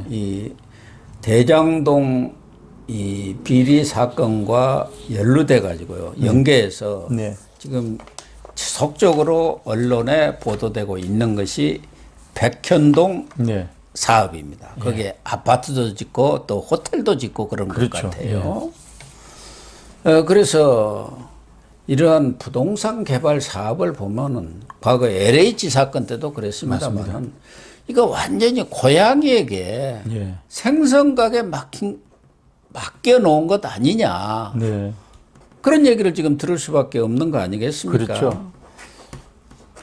이 대장동 이 비리 사건과 연루돼 가지고요. 연계해서 네. 지금 지속적으로 언론에 보도되고 있는 것이 백현동 네. 사업입니다. 거기에 아파트도 짓고 또 호텔도 짓고 그런 것 그렇죠. 같아요. 그래서 이러한 부동산 개발 사업을 보면은 과거 LH 사건 때도 그랬습니다만은 이거 완전히 고양이에게 예. 생선가게 맡겨 놓은 것 아니냐. 네. 그런 얘기를 지금 들을 수밖에 없는 거 아니겠습니까? 그렇죠.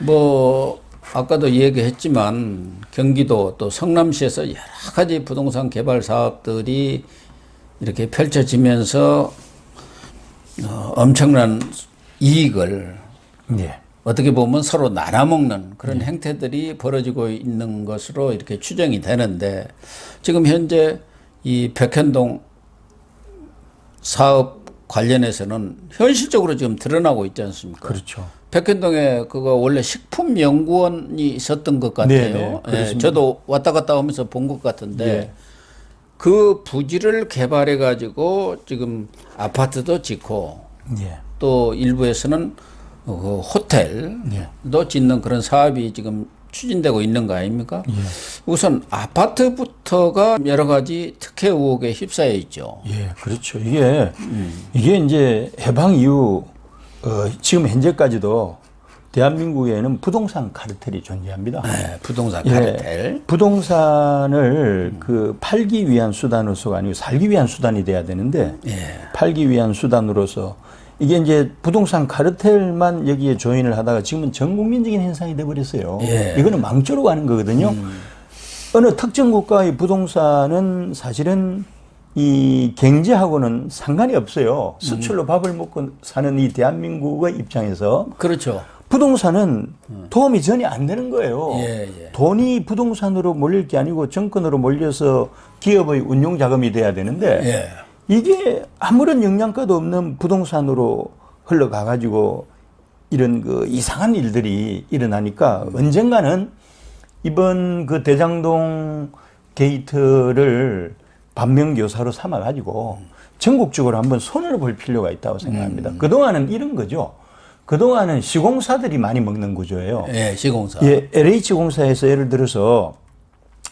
뭐 아까도 얘기했지만 경기도 또 성남시에서 여러 가지 부동산 개발 사업들이 이렇게 펼쳐지면서 엄청난 이익을 예. 어떻게 보면 서로 나눠먹는 그런 행태들이 벌어지고 있는 것으로 이렇게 추정이 되는데 지금 현재 이 백현동 사업 관련해서는 현실적으로 지금 드러나고 있지 않습니까? 그렇죠. 백현동에 그거 원래 식품연구원이 있었던 것 같아요. 네네, 예, 저도 왔다 갔다 하면서 본 것 같은데 예. 그 부지를 개발해 가지고 지금 아파트도 짓고 예. 또 일부에서는 그 호텔도 짓는 그런 사업이 지금 추진되고 있는 거 아닙니까? 예. 우선 아파트부터가 여러 가지 특혜 의혹에 휩싸여 있죠. 예, 그렇죠. 이게 이제 해방 이후 지금 현재까지도 대한민국에는 부동산 카르텔이 존재합니다. 네, 부동산 카르텔. 부동산을 팔기 위한 수단으로서가 아니고 살기 위한 수단이 돼야 되는데 팔기 위한 수단으로서 이게 이제 부동산 카르텔만 여기에 조인을 하다가 지금은 전 국민적인 현상이 돼버렸어요. 이거는 망조로 가는 거거든요. 어느 특정 국가의 부동산은 사실은 이 경제하고는 상관이 없어요. 수출로 밥을 먹고 사는 이 대한민국의 입장에서 그렇죠. 부동산은 도움이 전혀 안 되는 거예요. 예. 돈이 부동산으로 몰릴 게 아니고 정권으로 몰려서 기업의 운용 자금이 돼야 되는데 이게 아무런 영양가도 없는 부동산으로 흘러가 가지고 이런 그 이상한 일들이 일어나니까 언젠가는 이번 그 대장동 게이트를 반면교사로 삼아 가지고 전국적으로 한번 손을 볼 필요가 있다고 생각합니다. 그동안은 이런 거죠. 그동안은 시공사들이 많이 먹는 구조예요. 예, 시공사. 예, LH공사에서 예를 들어서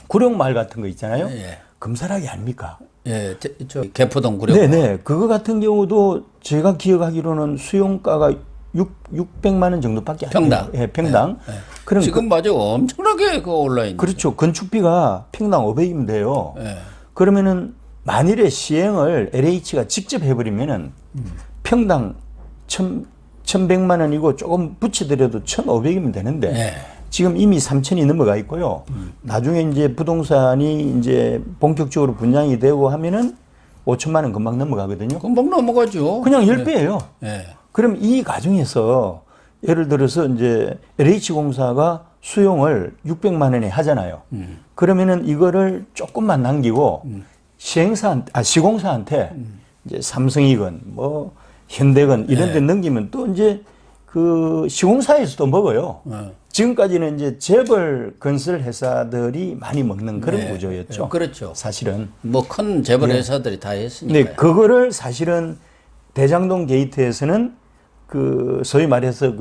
구룡마을 같은 거 있잖아요. 예. 금사락이 아닙니까? 예, 저 개포동 구룡. 네네. 그거 같은 경우도 제가 기억하기로는 수용가가 600만 원 정도밖에 안 돼요. 평당. 예, 평당. 그럼 지금 맞아 엄청나게 그 올라 있는. 그렇죠. 건축비가 평당 500이면 돼요. 예. 그러면은 만일에 시행을 LH가 직접 해버리면은 평당 1,100만 원이고 조금 붙여드려도 1,500이면 되는데 지금 이미 3,000이 넘어가 있고요. 나중에 이제 부동산이 이제 본격적으로 분양이 되고 하면은 5천만 원 금방 넘어가거든요. 금방 넘어가죠. 그냥 10배예요. 예. 그럼 이 과정에서 예를 들어서 이제 LH공사가 수용을 600만 원에 하잖아요. 그러면은 이거를 조금만 남기고 시공사한테 이제 삼성이건 뭐 현대건 이런 데 넘기면 또 이제 그 시공사에서도 먹어요. 지금까지는 이제 재벌 건설 회사들이 많이 먹는 그런 구조였죠. 그렇죠. 사실은. 뭐 큰 재벌 회사들이 다 했으니까. 네, 그거를 사실은 대장동 게이트에서는 그 소위 말해서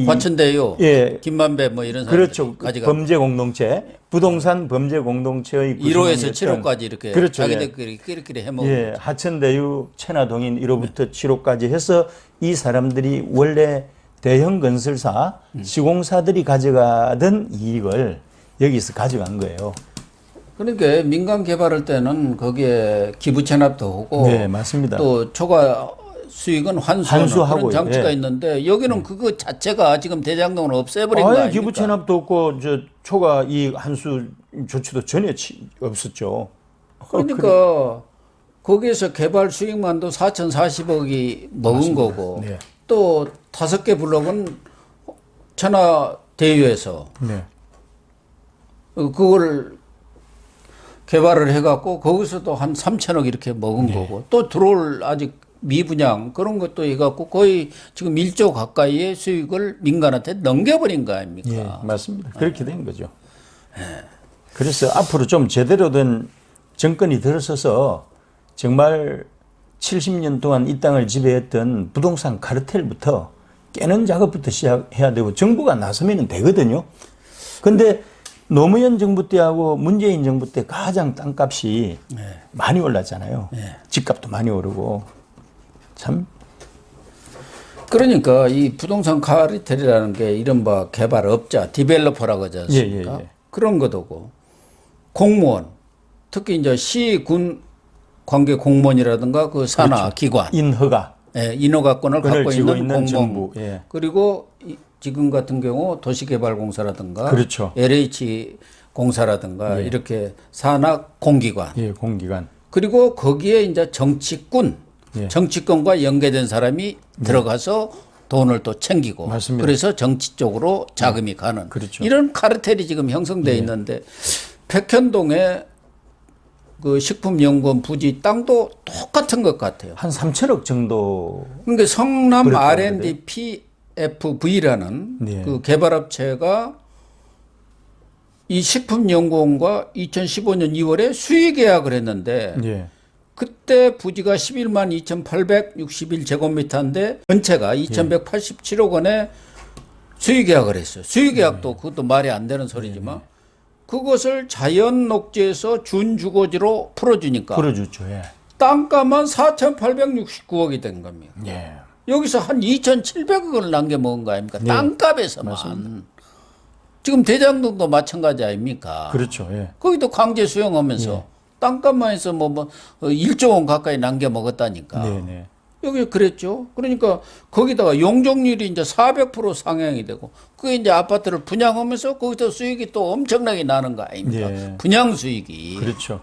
화천대유, 김만배 뭐 이런 사람들 그렇죠. 범죄 공동체, 부동산 범죄 공동체의 1호에서 7호까지 이렇게 그렇죠. 자기들끼리 끼리끼리 해먹고 하천대유, 천화동인 1호부터 7호까지 해서 이 사람들이 원래 대형 건설사, 시공사들이 가져가던 이익을 여기서 가져간 거예요. 그러니까 민간 개발할 때는 거기에 기부 체납도 하고 네, 맞습니다. 또 초과 수익은 환수하고 그런 장치가 예. 있는데 여기는 그거 자체가 지금 대장동을 없애버린 거 아닙니까? 기부 체납도 없고 저 초과 이익 환수 조치도 전혀 없었죠. 그러니까 거기에서 개발 수익만도 4,040억이 먹은 맞습니다. 거고 또 5개 블록은 천하대유에서 그걸 개발을 해갖고 거기서도 한 3천억 이렇게 먹은 거고 또 들어올 아직 미분양 그런 것도 해갖고 거의 지금 1조 가까이의 수익을 민간한테 넘겨버린 거 아닙니까? 맞습니다. 그렇게 된 거죠. 그래서 앞으로 좀 제대로 된 정권이 들어서서 정말 70년 동안 이 땅을 지배했던 부동산 카르텔부터 깨는 작업부터 시작해야 되고 정부가 나서면 되거든요. 근데 노무현 정부 때하고 문재인 정부 때 가장 땅값이 많이 올랐잖아요. 집값도 많이 오르고 참. 그러니까 이 부동산 카르텔이라는 게 이른바 개발업자, 디벨로퍼라고 하지 않습니까? 그런 것도고 공무원, 특히 이제 시, 군 관계 공무원이라든가 그 산하 그렇죠. 기관, 인허가, 인허가권을 갖고 있는 공무원, 정부, 그리고 지금 같은 경우 도시개발공사라든가, 그렇죠. LH 공사라든가 이렇게 산하 공기관, 공기관, 그리고 거기에 이제 정치꾼, 정치권과 연계된 사람이 들어가서 돈을 또 챙기고, 맞습니다. 그래서 정치 쪽으로 자금이 가는 그렇죠. 이런 카르텔이 지금 형성돼 있는데 백현동에 그 식품연구원 부지 땅도 똑같은 것 같아요. 한 3천억 정도. 그러니까 성남 그랬다고 R&D PFV라는 그 개발업체가 이 식품연구원과 2015년 2월에 수의 계약을 했는데 그때 부지가 11만 2,861제곱미터인데 전체가 2,187억 원에 수의 계약을 했어요. 수의 계약도 그것도 말이 안 되는 소리지만 그것을 자연 녹지에서 준주거지로 풀어주니까 풀어주죠. 땅값만 4,869억이 된 겁니다. 여기서 한 2,700억을 남겨먹은 거 아닙니까? 땅값에서만. 맞습니다. 지금 대장동도 마찬가지 아닙니까? 그렇죠. 거기도 강제 수용하면서 땅값만 해서 뭐 1조 원 가까이 남겨먹었다니까. 여기 그랬죠. 그러니까 거기다가 용적률이 이제 400% 상향이 되고 그게 이제 아파트를 분양하면서 거기서 수익이 또 엄청나게 나는 거 아닙니까? 분양 수익이. 그렇죠.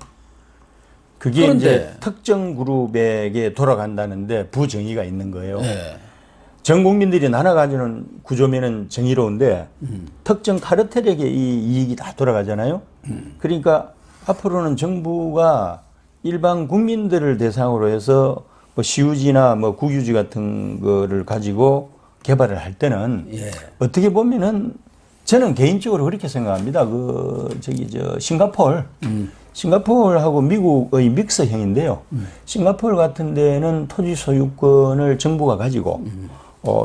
그게 이제 특정 그룹에게 돌아간다는데 부정의가 있는 거예요. 전 국민들이 나눠 가지는 구조면은 정의로운데 특정 카르텔에게 이 이익이 다 돌아가잖아요. 그러니까 앞으로는 정부가 일반 국민들을 대상으로 해서 뭐 시유지나 뭐 국유지 같은 거를 가지고 개발을 할 때는 어떻게 보면은 저는 개인적으로 그렇게 생각합니다. 싱가포르하고 미국의 믹스형인데요. 싱가포르 같은 데는 토지 소유권을 정부가 가지고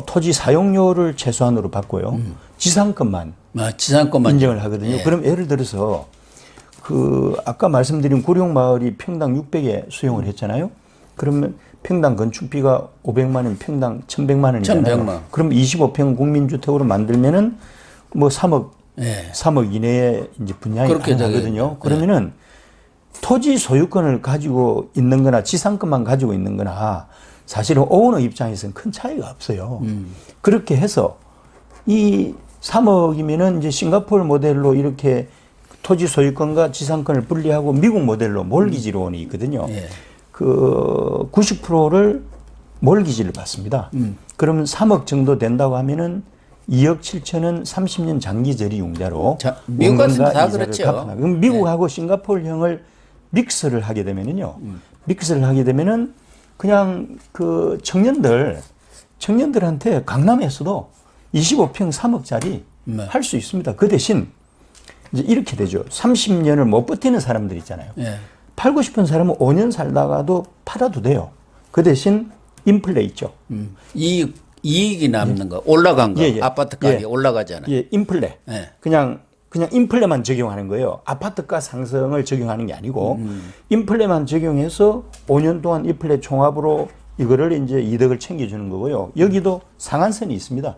토지 사용료를 최소한으로 받고요. 지상권만 인정을 하거든요. 그럼 예를 들어서 아까 말씀드린 구룡마을이 평당 600에 수용을 했잖아요. 그러면 평당 건축비가 500만 원, 평당 1,100만 원이잖아요. 1,100만. 그럼 25평 국민주택으로 만들면은 뭐 3억 이내에 이제 분양이 가능하거든요. 그러면은 토지 소유권을 가지고 있는 거나 지상권만 가지고 있는 거나 사실은 오너 입장에서는 큰 차이가 없어요. 그렇게 해서 이 3억이면은 이제 싱가포르 모델로 이렇게 토지 소유권과 지상권을 분리하고 미국 모델로 몰기지 론이 있거든요. 그 90%를 몰기지를 받습니다. 그러면 3억 정도 된다고 하면은 2억 7천은 30년 장기저리 융자로 미국 같은 데 다 그렇죠. 그럼 미국하고 싱가포르형을 믹스를 하게 되면은요. 믹스를 하게 되면은 그냥 그 청년들한테 강남에서도 25평 3억짜리 할 수 있습니다. 그 대신 이제 이렇게 되죠. 30년을 못 버티는 사람들 있잖아요. 팔고 싶은 사람은 5년 살다가도 팔아도 돼요. 그 대신 인플레 있죠. 이익이 남는 거, 올라간 거, 아파트 값이 올라가잖아요. 인플레. 그냥 인플레만 적용하는 거예요. 아파트가 상승을 적용하는 게 아니고 인플레만 적용해서 5년 동안 인플레 총합으로 이거를 이제 이득을 챙겨주는 거고요. 여기도 상한선이 있습니다.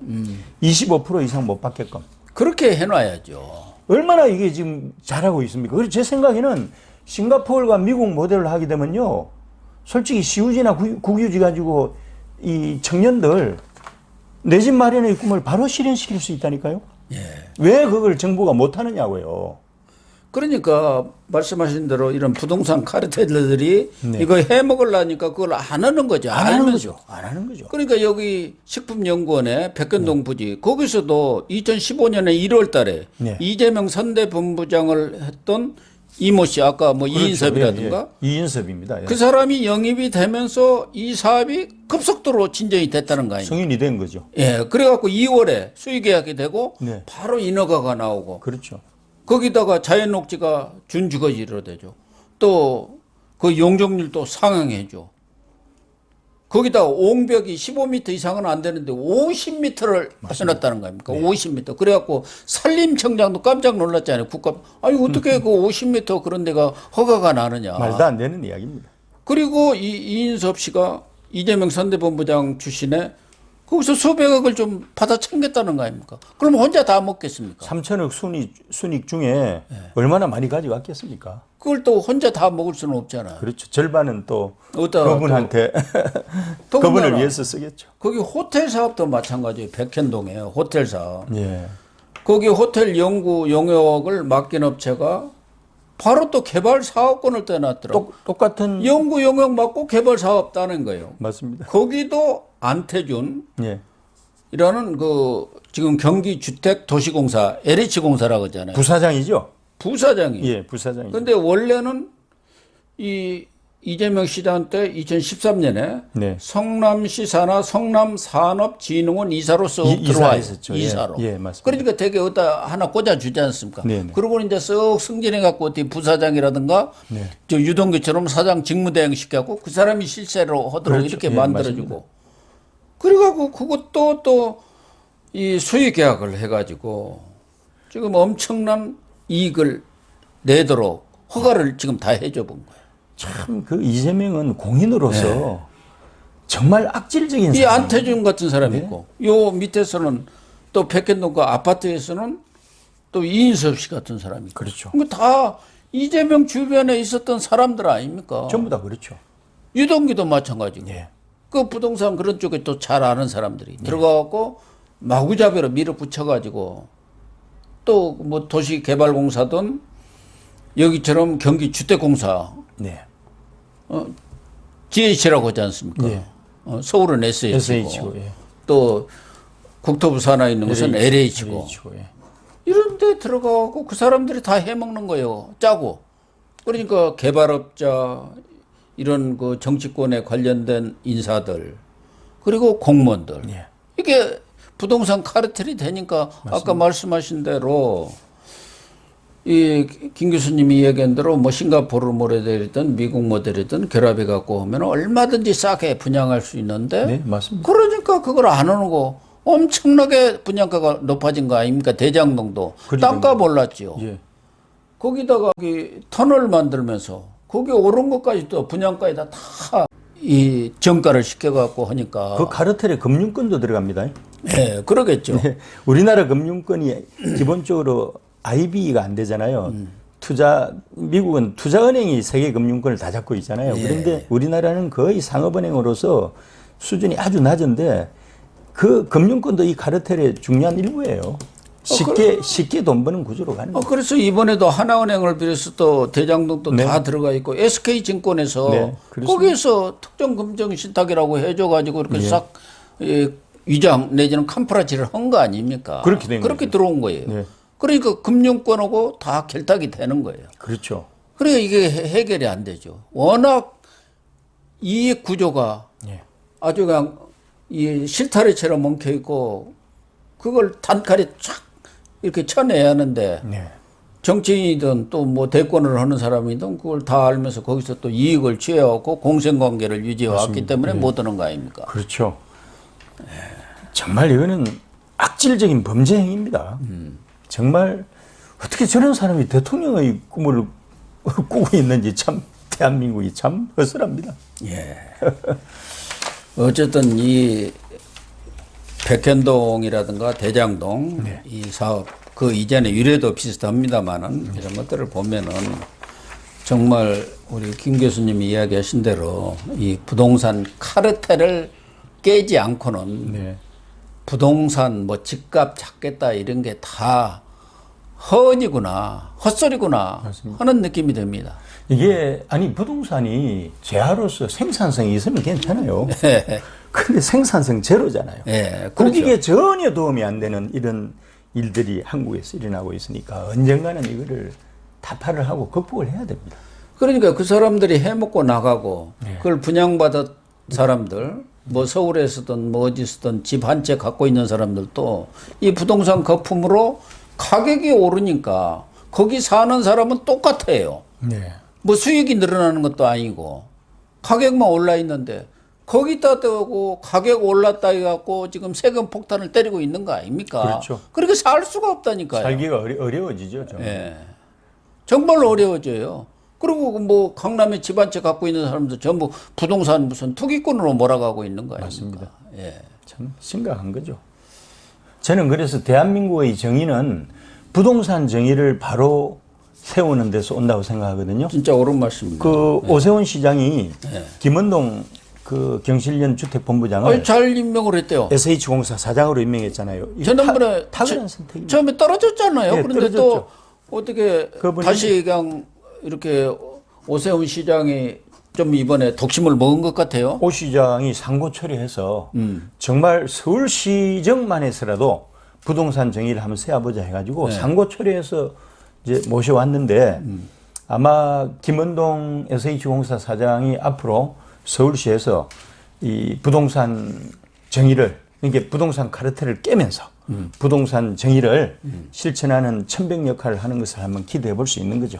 25% 이상 못 받게끔. 그렇게 해놔야죠. 얼마나 이게 지금 잘하고 있습니까? 그래서 제 생각에는 싱가포르가 미국 모델을 하게 되면요. 솔직히 시유지나 국유지 가지고 이 청년들 내 집 마련의 꿈을 바로 실현시킬 수 있다니까요. 왜 그걸 정부가 못하느냐고요. 그러니까 말씀하신 대로 이런 부동산 카르텔들이 이거 해먹으려니까 그걸 안 하는 거죠. 안 하는 거죠. 안 하는 거죠. 그러니까 여기 식품연구원의 백현동 부지 거기서도 2015년에 1월 달에 이재명 선대본부장을 했던 이모 씨 아까 뭐 그렇죠. 이인섭이라든가 이인섭입니다. 그 사람이 영입이 되면서 이 사업이 급속도로 진전이 됐다는 거 아닙니까? 성인이 된 거죠. 그래갖고 2월에 수의 계약이 되고 바로 인허가가 나오고. 그렇죠. 거기다가 자연녹지가 준주거지로 되죠. 또 그 용적률도 상향해줘. 거기다가 옹벽이 15m 이상은 안 되는데 50m를 해놨다는 거 아닙니까? 네. 50m. 그래갖고 산림청장도 깜짝 놀랐잖아요. 국가. 아니 어떻게 그 50m 그런 데가 허가가 나느냐. 말도 안 되는 이야기입니다. 그리고 이인섭 씨가 이재명 선대본부장 출신에 거기서 수백억을 좀 받아 챙겼다는 거 아닙니까? 그러면 혼자 다 먹겠습니까? 3천억 순익 중에 얼마나 많이 가져갔겠습니까? 그걸 또 혼자 다 먹을 수는 없잖아요. 그렇죠. 절반은 또 그분한테 그분을 위해서 쓰겠죠. 거기 호텔 사업도 마찬가지예요. 백현동에 호텔 사업. 예. 거기 호텔 연구 용역을 맡긴 업체가 바로 또 개발 사업권을 떼놨더라고요. 똑같은 연구 용역 맡고 개발 사업 따는 거예요. 맞습니다. 거기도 안태준 예. 이라는 그 지금 경기주택도시공사 LH공사라고 하잖아요. 부사장이죠. 부사장이. 예, 부사장이. 근데 원래는 이 이재명 시장 때 2013년에 네. 성남시 산하 성남산업진흥원 이사로서 들어와 있었죠. 이사로. 예, 맞습니다. 그러니까 되게 어디다 하나 꽂아주지 않습니까? 네네. 그러고 이제 쓱 승진해갖고 어디 부사장이라든가 네. 저 유동규처럼 사장 직무대행 시켜갖고 그 사람이 실세로 하도록 그렇죠. 이렇게 예, 만들어주고. 맞습니다. 그래갖고 그것도 또 이 수의 계약을 해가지고 지금 엄청난 이익을 내도록 허가를 지금 다 해줘 본 거예요. 참 그 이재명은 공인으로서 정말 악질적인 이 사람. 안태준 같은 사람이 있고 요 밑에서는 또 백현동 그 아파트에서는 또 이인섭 씨 같은 사람이 있고. 그렇죠. 다 이재명 주변에 있었던 사람들 아닙니까? 전부 다 그렇죠. 유동규도 마찬가지고. 예. 그 부동산 그런 쪽에 또 잘 아는 사람들이 들어가갖고 마구잡이로 밀어붙여가지고 또 뭐 도시개발공사든 여기처럼 경기주택공사 네. GH라고 하지 않습니까? 예. 서울은 SH고, SH고 예. 또 국토부 산하에 있는 것은 LH고 예. 이런 데 들어가고 그 사람들이 다 해먹는 거예요. 짜고. 그러니까 개발업자 이런 그 정치권에 관련된 인사들 그리고 공무원들 예. 이게 부동산 카르텔이 되니까 맞습니다. 아까 말씀하신 대로 이 김 교수님이 얘기한 대로 뭐 싱가포르 모델이든 미국 모델이든 결합해 갖고 오면 얼마든지 싸게 분양할 수 있는데 네, 맞습니다. 그러니까 그걸 안 하는 거 엄청나게 분양가가 높아진 거 아닙니까? 대장동도 땅값 올랐죠. 예. 거기다가 터널 만들면서 거기 오른 것까지 또 분양가에다 다 이 정가를 시켜갖고 하니까 그 카르텔에 금융권도 들어갑니다. 네, 그러겠죠. 네, 우리나라 금융권이 기본적으로 IB가 안 되잖아요. 미국은 투자은행이 세계 금융권을 다 잡고 있잖아요. 예. 그런데 우리나라는 거의 상업은행으로서 수준이 아주 낮은데 그 금융권도 이 카르텔의 중요한 일부예요. 쉽게 돈 버는 구조로 가는 거예요. 그래서 이번에도 하나은행을 비롯해서 또 대장동도 다 들어가 있고 SK증권에서 거기에서 특정 금정 신탁이라고 해줘가지고 이렇게 싹 위장 내지는 캄프라치를 한 거 아닙니까? 그렇게 된 그렇게 거죠. 들어온 거예요. 네. 그러니까 금융권하고 다 결탁이 되는 거예요. 그렇죠. 그러니까 이게 해결이 안 되죠. 워낙 이익 구조가 아주 그냥 이 실타래처럼 엉켜 있고 그걸 단칼에 쫙 이렇게 쳐내야 하는데 정치인이든 또 뭐 대권을 하는 사람이든 그걸 다 알면서 거기서 또 이익을 취해왔고 공생관계를 유지해왔기 때문에 못 하는 거 아닙니까? 그렇죠. 정말 이거는 악질적인 범죄 행위입니다. 정말 어떻게 저런 사람이 대통령의 꿈을 꾸고 있는지 참 대한민국이 참 허술합니다. 예. 어쨌든 이 백현동이라든가 대장동 이 사업 그 이전에 유래도 비슷합니다만은 이런 것들을 보면은 정말 우리 김 교수님이 이야기하신 대로 이 부동산 카르텔을 깨지 않고는 부동산 뭐 집값 찾겠다 이런 게 다 허언이구나 헛소리구나 맞습니다. 하는 느낌이 듭니다. 이게 아니 부동산이 재화로서 생산성이 있으면 괜찮아요. 근데 생산성 제로잖아요. 그렇죠. 국익에 전혀 도움이 안 되는 이런 일들이 한국에서 일어나고 있으니까 언젠가는 이거를 타파를 하고 극복을 해야 됩니다. 그러니까 그 사람들이 해먹고 나가고 그걸 분양받은 사람들 뭐 서울에서든 뭐 어디서든 집 한 채 갖고 있는 사람들도 이 부동산 거품으로 가격이 오르니까 거기 사는 사람은 똑같아요. 네. 뭐 수익이 늘어나는 것도 아니고 가격만 올라 있는데 거기다 대고 가격 올랐다 해갖고 지금 세금 폭탄을 때리고 있는 거 아닙니까? 그렇죠. 그렇게 살 수가 없다니까요. 살기가 어려워지죠. 정말. 예. 정말 어려워져요. 그리고 뭐 강남에 집 한 채 갖고 있는 사람들 전부 부동산 무슨 투기꾼으로 몰아가고 있는 거 아닙니까? 맞습니다. 예. 참 심각한 거죠. 저는 그래서 대한민국의 정의는 부동산 정의를 바로 세우는 데서 온다고 생각하거든요. 진짜 옳은 말씀입니다. 그 오세훈 시장이 김원동 그 경실련 주택본부장을 잘 임명을 했대요. SH공사 사장으로 임명했잖아요. 지난번에 탁월한 선택입니다. 처음에 떨어졌잖아요. 예, 그런데 떨어졌죠. 또 어떻게 그분이- 다시 그냥 이렇게 오세훈 시장이 좀 이번에 독심을 먹은 것 같아요. 오 시장이 상고 처리해서 정말 서울시정만 해서라도 부동산 정의를 한번 세워보자 해가지고 상고 처리해서 이제 모셔왔는데 아마 김원동 SH공사 사장이 앞으로 서울시에서 이 부동산 정의를 이게 부동산 카르텔을 깨면서 부동산 정의를 실천하는 천백 역할을 하는 것을 한번 기대해 볼 수 있는 거죠.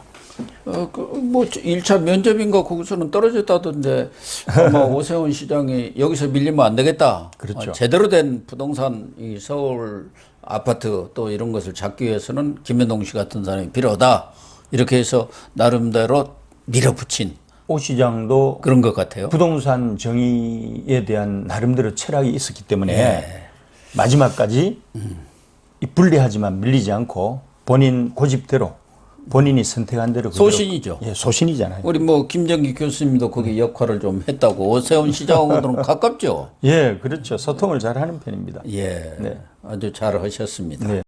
뭐 1차 면접인가 거기서는 떨어졌다던데 아마 오세훈 시장이 여기서 밀리면 안 되겠다. 그렇죠. 제대로 된 부동산 이 서울 아파트 또 이런 것을 잡기 위해서는 김현동 씨 같은 사람이 필요하다. 이렇게 해서 나름대로 밀어붙인 오 시장도 그런 것 같아요. 부동산 정의에 대한 나름대로 철학이 있었기 때문에 마지막까지 이 불리하지만 밀리지 않고 본인 고집대로 본인이 선택한 대로 그대로- 소신이죠. 예, 소신이잖아요. 우리 뭐 김정기 교수님도 거기 역할을 좀 했다고 오세훈 시장하고는 가깝죠. 예, 그렇죠. 소통을 잘 하는 편입니다. 예, 네. 아주 잘 하셨습니다. 네.